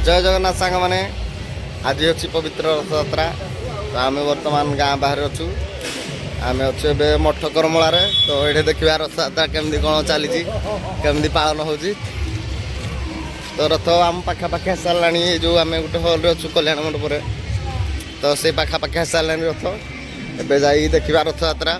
जय जगन्नाथ सांग मैंने आज अच्छी पवित्र रथयात्रा तो आम बर्तमान गाँ बाहर अच्छु आम अच्छे मठ करमूलार तो ये देखा रथयात्रा केमती कौन चली केमती पालन हो तो रथ आम पाखापाखि आस सारा जो आम गोटे हल अच्छु कल्याण मंडप तो से पाखापाखि आस सारा रथ एवं जा देखा रथयात्रा।